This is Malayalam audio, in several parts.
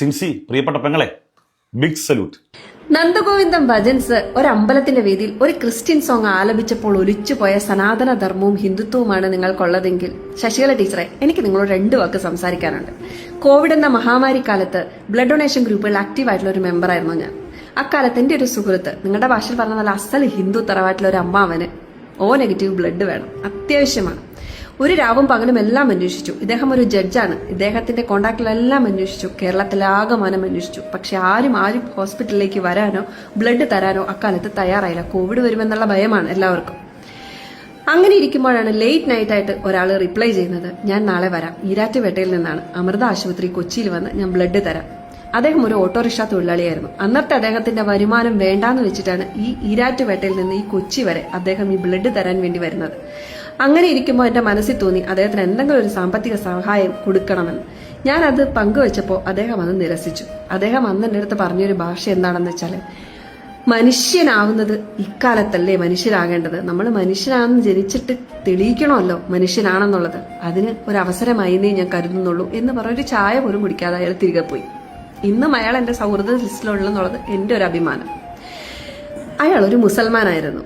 സിൻസി, പ്രിയപ്പെട്ട പെങ്ങളെ, ബിഗ് സല്യൂട്ട്. നന്ദഗോവിന്ദം ഭജൻസ് ഒരമ്പലത്തിന്റെ വേദിയിൽ ഒരു ക്രിസ്ത്യൻ സോങ് ആലപിച്ചപ്പോൾ ഒലിച്ചുപോയ സനാതന ധർമ്മവും ഹിന്ദുത്വവുമാണ് നിങ്ങൾക്കുള്ളതെങ്കിൽ ശശികല ടീച്ചറെ, എനിക്ക് നിങ്ങളോട് 2 വാക്ക് സംസാരിക്കാനുണ്ട്. കോവിഡ് എന്ന മഹാമാരി കാലത്ത് ബ്ലഡ് ഡൊണേഷൻ ഗ്രൂപ്പുകളിൽ ആക്റ്റീവായിട്ടുള്ള ഒരു മെമ്പറായിരുന്നു ഞാൻ. അക്കാലത്ത് എന്റെ ഒരു സുഹൃത്ത്, നിങ്ങളുടെ ഭാഷയിൽ പറഞ്ഞ നല്ല അസൽ ഹിന്ദു തറവാട്ടിലെ ഒരു അമ്മാവന് നെഗറ്റീവ് ബ്ലഡ് വേണം, അത്യാവശ്യമാണ്. ഒരു രാവും പകലും എല്ലാം അന്വേഷിച്ചു. ഇദ്ദേഹം ഒരു ജഡ്ജാണ്. ഇദ്ദേഹത്തിന്റെ കോണ്ടാക്റ്റിലെല്ലാം അന്വേഷിച്ചു, കേരളത്തിലാകമാനം അന്വേഷിച്ചു. പക്ഷെ ആരും ഹോസ്പിറ്റലിലേക്ക് വരാനോ ബ്ലഡ് തരാനോ അക്കാലത്ത് തയ്യാറായില്ല. കോവിഡ് വരുമെന്നുള്ള ഭയമാണ് എല്ലാവർക്കും. അങ്ങനെ ഇരിക്കുമ്പോഴാണ് ലേറ്റ് നൈറ്റ് ആയിട്ട് ഒരാൾ റിപ്ലൈ ചെയ്യുന്നത്, ഞാൻ നാളെ വരാം, ഈരാറ്റുപേട്ടയിൽ നിന്നാണ്, അമൃത ആശുപത്രി കൊച്ചിയിൽ വന്ന് ഞാൻ ബ്ലഡ് തരാം. അദ്ദേഹം ഒരു ഓട്ടോറിക്ഷ തൊഴിലാളിയായിരുന്നു. അന്നത്തെ അദ്ദേഹത്തിന്റെ വരുമാനം വേണ്ടാന്ന് വെച്ചിട്ടാണ് ഈ ഈരാറ്റുപേട്ടയിൽ നിന്ന് ഈ കൊച്ചി വരെ അദ്ദേഹം ഈ ബ്ലഡ് തരാൻ വേണ്ടി വരുന്നത്. അങ്ങനെ ഇരിക്കുമ്പോൾ എന്റെ മനസ്സിൽ തോന്നി അദ്ദേഹത്തിന് എന്തെങ്കിലും ഒരു സാമ്പത്തിക സഹായം കൊടുക്കണമെന്ന്. ഞാൻ അത് പങ്കുവെച്ചപ്പോൾ അദ്ദേഹം അത് നിരസിച്ചു. അദ്ദേഹം അന്ന് എൻ്റെ അടുത്ത് പറഞ്ഞൊരു ഭാഷ എന്താണെന്ന് വെച്ചാൽ, മനുഷ്യനാവുന്നത് ഇക്കാലത്തല്ലേ മനുഷ്യരാകേണ്ടത്, നമ്മൾ മനുഷ്യനാണെന്ന് ജനിച്ചിട്ട് തെളിയിക്കണമല്ലോ മനുഷ്യനാണെന്നുള്ളത്, അതിന് ഒരു അവസരമായിന്നേ ഞാൻ കരുതുന്നുള്ളൂ എന്ന് പറഞ്ഞൊരു ചായ പോലും കുടിക്കാതെ അയാൾ തിരികെ പോയി. ഇന്നും അയാൾ എൻ്റെ സൗഹൃദ ലിസ്റ്റിലുള്ളെന്നുള്ളത് എൻ്റെ ഒരു അഭിമാനം. അയാൾ ഒരു മുസൽമാനായിരുന്നു.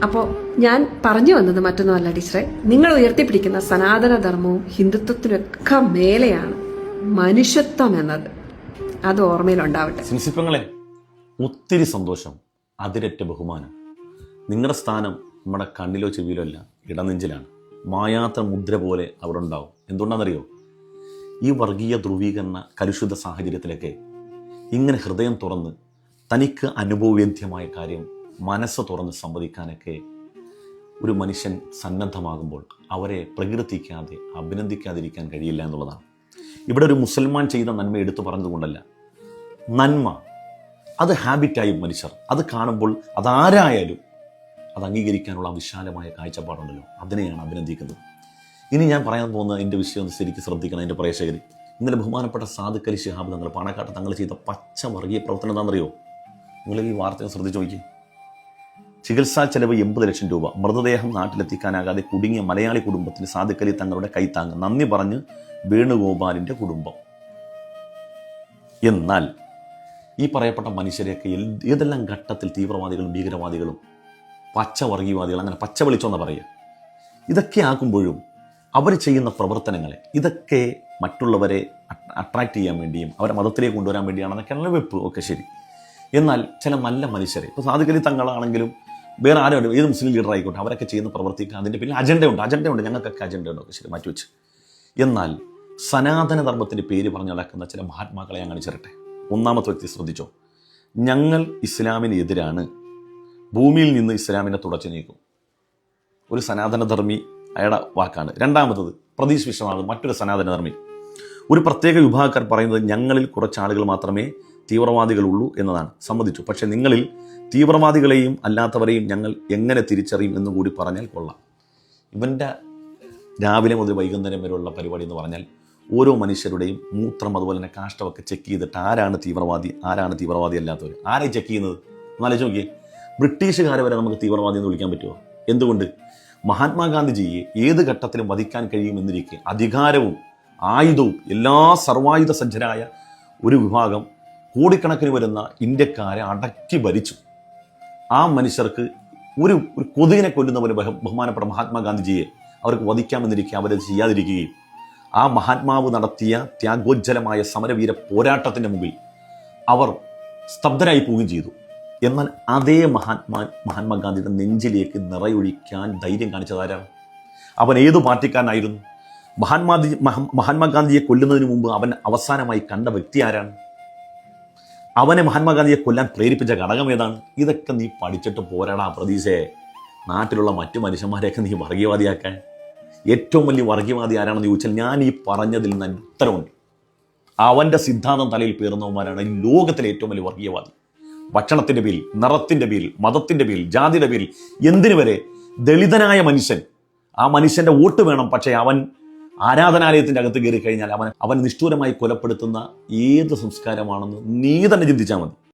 അപ്പോൾ ഞാൻ പറഞ്ഞു വന്നത് മറ്റൊന്നുമല്ല ടീച്ചറെ, നിങ്ങൾ ഉയർത്തിപ്പിടിക്കുന്ന സനാതന ധർമ്മവും ഹിന്ദുത്വത്തിനൊക്കെ മേലെയാണ് മനുഷ്യത്വം എന്നത്. അത് ഓർമ്മയിലുണ്ടാവട്ടെ. സിൻസിപ്പങ്ങളെ, ഒത്തിരി സന്തോഷം, അതിരറ്റ ബഹുമാനം. നിങ്ങളുടെ സ്ഥാനം നമ്മുടെ കണ്ണിലോ ചെവിയിലോ അല്ല, ഇടനെഞ്ചിലാണ്. മായാത്ത മുദ്ര പോലെ അവിടെ ഉണ്ടാവും. എന്തുകൊണ്ടാണെന്നറിയോ? ഈ വർഗീയ ധ്രുവീകരണ കലുഷിത സാഹചര്യത്തിലൊക്കെ ഇങ്ങനെ ഹൃദയം തുറന്ന് തനിക്ക് അനുഭവവേദ്യമായ കാര്യം മനസ്സ് തുറന്ന് സംവദിക്കാനൊക്കെ ഒരു മനുഷ്യൻ സന്നദ്ധമാകുമ്പോൾ അവരെ പ്രകീർത്തിക്കാതെ അഭിനന്ദിക്കാതിരിക്കാൻ കഴിയില്ല എന്നുള്ളതാണ്. ഇവിടെ ഒരു മുസൽമാൻ ചെയ്ത നന്മ എടുത്തു പറഞ്ഞതുകൊണ്ടല്ല, നന്മ അത് ഹാബിറ്റായി മനുഷ്യർ അത് കാണുമ്പോൾ അതാരായാലും അത് അംഗീകരിക്കാനുള്ള വിശാലമായ കാഴ്ചപ്പാടുണ്ടല്ലോ, അതിനെയാണ് അഭിനന്ദിക്കുന്നത്. ഇനി ഞാൻ പറയാൻ പോകുന്ന എൻ്റെ വിഷയം ഒന്ന് ശരിക്കും ശ്രദ്ധിക്കണം എൻ്റെ പ്രേക്ഷകർ. ഇന്നലെ ബഹുമാനപ്പെട്ട സാദിഖ് അലി ശിഹാബ് തങ്ങൾ പാണക്കാട്ട് തങ്ങൾ ചെയ്ത പച്ച വർഗീയ പ്രവർത്തനം എന്താണെന്നറിയോ? നിങ്ങൾ ഈ വാർത്ത ശ്രദ്ധിച്ചു നോക്കി. ചികിത്സാ ചെലവ് 80 ലക്ഷം രൂപ, മൃതദേഹം നാട്ടിലെത്തിക്കാനാകാതെ കുടുങ്ങിയ മലയാളി കുടുംബത്തിന് സാദിഖ് അലി തങ്ങളുടെ കൈത്താങ്ങ്, നന്ദി പറഞ്ഞ് വേണുഗോപാലിൻ്റെ കുടുംബം. എന്നാൽ ഈ പറയപ്പെട്ട മനുഷ്യരെയൊക്കെ ഏതെല്ലാം ഘട്ടത്തിൽ തീവ്രവാദികളും ഭീകരവാദികളും പച്ച വർഗീയവാദികൾ, അങ്ങനെ പച്ച വിളിച്ചോന്ന് പറയുക. ഇതൊക്കെ ആക്കുമ്പോഴും അവർ ചെയ്യുന്ന പ്രവർത്തനങ്ങളെ ഇതൊക്കെ മറ്റുള്ളവരെ അട്രാക്റ്റ് ചെയ്യാൻ വേണ്ടിയും അവരെ മതത്തിലേക്ക് കൊണ്ടുവരാൻ വേണ്ടിയാണെന്നൊക്കെയുള്ള വെപ്പ് ഒക്കെ ശരി. എന്നാൽ ചില നല്ല മനുഷ്യരെ, ഇപ്പോൾ സാദിഖ് അലി തങ്ങളാണെങ്കിലും വേറെ ആരും, ഏത് മുസ്ലിം ലീഡർ ആയിക്കോട്ടെ, അവരൊക്കെ ചെയ്യുന്ന പ്രവർത്തിക്കുക അതിൻ്റെ പിന്നിൽ അജണ്ടയുണ്ട്, ഞങ്ങൾക്കൊക്കെ അജണ്ടയുണ്ട് ഒക്കെ ശരി, മാറ്റിവെച്ച്. എന്നാൽ സനാതന ധർമ്മത്തിൻ്റെ പേര് പറഞ്ഞ് നടക്കുന്ന ചില മഹാത്മാക്കളെ ഞാൻ കാണിച്ചിരട്ടെ. ഒന്നാമത്തെ വ്യക്തി ശ്രദ്ധിച്ചോ, ഞങ്ങൾ ഇസ്ലാമിന് എതിരാണ്, ഭൂമിയിൽ നിന്ന് ഇസ്ലാമിനെ തുടച്ചു നീക്കും. ഒരു സനാതനധർമ്മി അയാളുടെ വാക്കാണ്. രണ്ടാമത്തത് പ്രതീഷ് വിശ്വനാഥ്, മറ്റൊരു സനാതനധർമ്മി. ഒരു പ്രത്യേക വിഭാഗക്കാർ പറയുന്നത് ഞങ്ങളിൽ കുറച്ചാളുകൾ മാത്രമേ തീവ്രവാദികളുള്ളൂ എന്നതാണ്. സമ്മതിച്ചു. പക്ഷെ നിങ്ങളിൽ തീവ്രവാദികളെയും അല്ലാത്തവരെയും ഞങ്ങൾ എങ്ങനെ തിരിച്ചറിയും എന്നും കൂടി പറഞ്ഞാൽ കൊള്ളാം. ഇവൻ്റെ രാവിലെ മുതൽ വൈകുന്നേരം വരെയുള്ള പരിപാടി എന്ന് പറഞ്ഞാൽ ഓരോ മനുഷ്യരുടെയും മൂത്രം അതുപോലെ തന്നെ കാഷ്ടമൊക്കെ ചെക്ക് ചെയ്തിട്ട് ആരാണ് തീവ്രവാദി അല്ലാത്തവർ, ആരെ ചെക്ക് ചെയ്യുന്നത് എന്നാലോചിച്ച് നോക്കിയേ. ബ്രിട്ടീഷുകാരെ വരെ നമുക്ക് തീവ്രവാദി എന്ന് വിളിക്കാൻ പറ്റുമോ? എന്തുകൊണ്ട്? മഹാത്മാഗാന്ധിജിയെ ഏത് ഘട്ടത്തിലും വധിക്കാൻ കഴിയുമെന്നിരിക്കെ അധികാരവും ആയുധവും എല്ലാ സർവായുധ സജ്ജരായ ഒരു വിഭാഗം കോടിക്കണക്കിന് വരുന്ന ഇന്ത്യക്കാരെ അടക്കി ഭരിച്ചു. ആ മനുഷ്യർക്ക് ഒരു കൊതുകിനെ കൊല്ലുന്ന പോലെ ബഹുമാനപ്പെട്ട മഹാത്മാഗാന്ധിജിയെ അവർക്ക് വധിക്കാമെന്നിരിക്കെ അവരത് ചെയ്യാതിരിക്കുകയും ആ മഹാത്മാവ് നടത്തിയ ത്യാഗോജ്ജലമായ സമരവീര പോരാട്ടത്തിൻ്റെ മുമ്പിൽ അവർ സ്തബ്ധരായി പോവുകയും ചെയ്തു. എന്നാൽ അതേ മഹാത്മാഗാന്ധിയുടെ നെഞ്ചിലേക്ക് നിറയൊഴിക്കാൻ ധൈര്യം കാണിച്ചതാരാണ്? അവൻ ഏതു പാർട്ടിക്കാരനായിരുന്നു? മഹാത്മാഗാന്ധിയെ കൊല്ലുന്നതിന് മുമ്പ് അവൻ അവസാനമായി കണ്ട വ്യക്തി ആരാണ്? അവനെ മഹാത്മാഗാന്ധിയെ കൊല്ലാൻ പ്രേരിപ്പിച്ച ഘടകം ഏതാണ്? ഇതൊക്കെ നീ പഠിച്ചിട്ട് പോരാടാ പ്രതീക്ഷയെ. നാട്ടിലുള്ള മറ്റു മനുഷ്യന്മാരെയൊക്കെ നീ വർഗീയവാദിയാക്കാൻ. ഏറ്റവും വലിയ വർഗീയവാദി ആരാണെന്ന് ചോദിച്ചാൽ ഞാൻ ഈ പറഞ്ഞതിൽ നിന്ന് ഉത്തരവുണ്ട്. അവൻ്റെ സിദ്ധാന്തം തലയിൽ പേറുന്നവന്മാരാണ് ഈ ലോകത്തിലെ ഏറ്റവും വലിയ വർഗീയവാദി. ഭക്ഷണത്തിൻ്റെ പേരിൽ, നിറത്തിൻ്റെ പേരിൽ, മതത്തിൻ്റെ പേരിൽ, ജാതിയുടെ പേരിൽ, എന്തിനു വരെ ദളിതനായ മനുഷ്യൻ, ആ മനുഷ്യൻ്റെ വോട്ട് വേണം, പക്ഷേ അവൻ ആരാധനാലയത്തിൻ്റെ അകത്ത് കയറി കഴിഞ്ഞാൽ അവൻ നിഷ്ഠൂരമായി കൊലപ്പെടുത്തുന്ന ഏത് സംസ്കാരമാണെന്ന് നീ തന്നെ ചിന്തിച്ചാൽ മതി.